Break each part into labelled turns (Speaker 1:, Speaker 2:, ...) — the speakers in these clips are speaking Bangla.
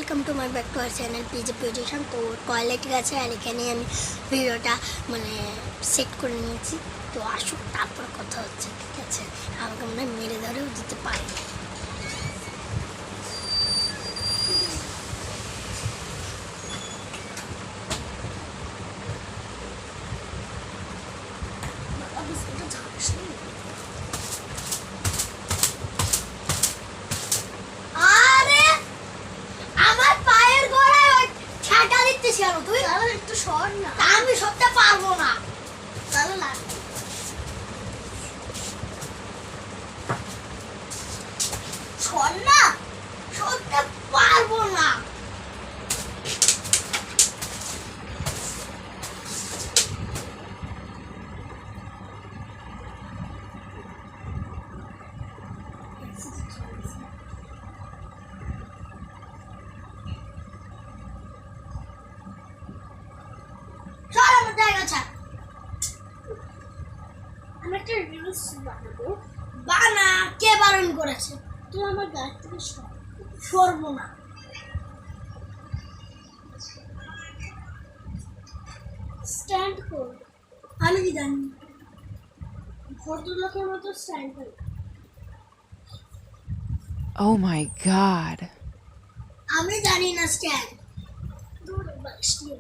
Speaker 1: Welcome to my back to our channel পিজে পিউটেশন। তো কয়লা ঠিক আছে, আর এখানে আমি ভিডিওটা সেট করে নিয়েছি। তো আসুক, তারপর কথা হচ্ছে, ঠিক আছে? আমাকে মনে হয় মেরে ধরেও দিতে পারে।
Speaker 2: তুই একটু সর না,
Speaker 1: আমি সবটা পারবো না।
Speaker 2: তাহলে না
Speaker 1: সর না, সবটা পারবো না।
Speaker 2: আমি একটা রিলস বানাবো।
Speaker 1: বানা, কে বারণ করেছে?
Speaker 2: তুই আমার গাছ থেকে
Speaker 1: সরবো না।
Speaker 2: স্ট্যান্ড কর।
Speaker 1: আমি কি জানি?
Speaker 2: ভদ্রলোকের মতো স্ট্যান্ড কর।
Speaker 3: Oh my god.
Speaker 1: আমি জানি না স্ট্যান্ড।
Speaker 2: দূর বাস নিয়ে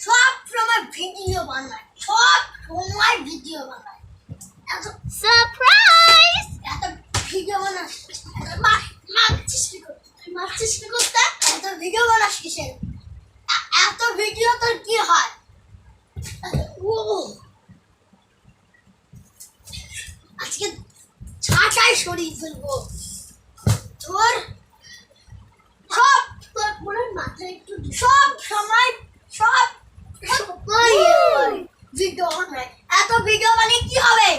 Speaker 1: সব সময় ভিডিও বানায়, সব সময় ভিডিও বানায়। এত
Speaker 2: সারপ্রাইজ।
Speaker 1: এত ভিডিও বানাস,
Speaker 2: মারছিস কি করতে? তুই মারছিস কি করতে?
Speaker 1: এত ভিডিও বানাস কিসের? এত ভিডিও তোর কি হয়? ও আজকে ছাটাই সরিয়ে ফেলবো তোর। সব
Speaker 2: তোর মনে হয় মাথায় একটু
Speaker 1: সব সময় সব ভিডিও বানায়। এত ভিডিও বানিয়ে কি হবে?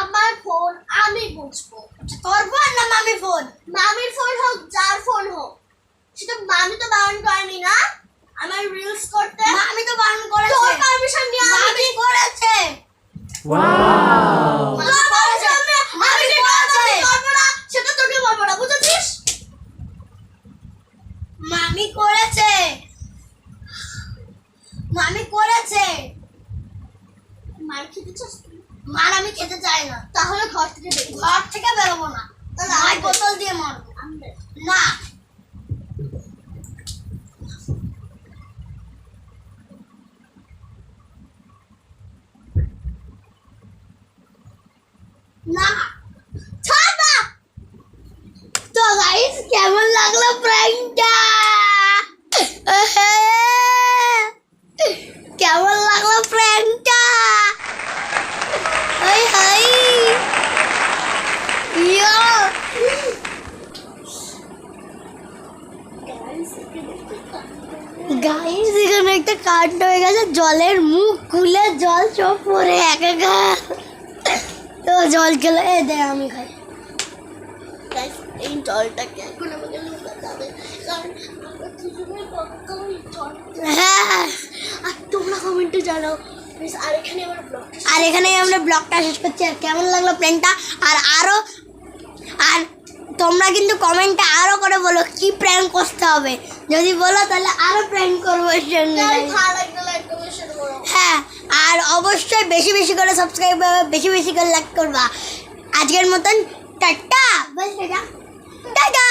Speaker 2: আমার ফোন আমি বুঝবো।
Speaker 1: তোর ফোন না মামির ফোন?
Speaker 2: মামির ফোন হোক, যার ফোন হোক, সেটা মামি তো বারণ করেনি না আমার রিলস করতে।
Speaker 1: মামি তো বারণ করেছে।
Speaker 2: তোর পারমিশন নিয়ে
Speaker 1: মামি করেছে।
Speaker 3: Wow.
Speaker 1: মামি করেছে।
Speaker 2: আমি যে কাজ করবো না সেটা তোকে বলবো না, বুঝেছিস?
Speaker 1: মামি করেছে। মামি করেছে।
Speaker 2: মার খেতে চাস তুই?
Speaker 1: মার আমি খেতে চাই না।
Speaker 2: তাহলে ঘর থেকে বেরিয়ে
Speaker 1: ঘর থেকে বেরোবো না।
Speaker 2: তাহলে
Speaker 1: ভাই
Speaker 2: আমি
Speaker 1: বোতল দিয়ে মারবো।
Speaker 2: আমি বের।
Speaker 1: না, না।
Speaker 2: ছাড় না।
Speaker 1: তো গাইস, কেমন লাগলো প্র্যাঙ্কটা? কেমন লাগলো প্র্যাঙ্কটা? হাই হাই ইয়ো। গাইস, এখানে একটা কাণ্ড হয়ে গেছে। জলের মুখ খুলে জল সব পরে একাকার। তো জল খেলে দে, আমি খাই।
Speaker 2: Guys, এই জলটাকে এখন আমাকে লুকাতে হবে, কারণ আমরা দুজনেই কখনোই জল।
Speaker 1: হ্যাঁ,
Speaker 2: আর তোমরা কমেন্টে জানাও প্লিজ। আর এখানে আমার ব্লগটা
Speaker 1: আর এখানেই আমরা ব্লগটা শেষ করছি। আর কেমন লাগলো প্র্যাঙ্কটা? আর তোমরা কিন্তু কমেন্টে আরো করে বলো কি প্র্যাঙ্ক করতে হবে। যদি বলো তাহলে আরো প্র্যাঙ্ক করবো এর সঙ্গে।
Speaker 2: ভালো লাগলে লাইক করবে, সেটা বলো।
Speaker 1: হ্যাঁ, আর অবশ্যই বেশি বেশি করে সাবস্ক্রাইব করবে, বেশি বেশি করে লাইক করবা। আজকের মতন টাটা। বল টাটা। টাটা।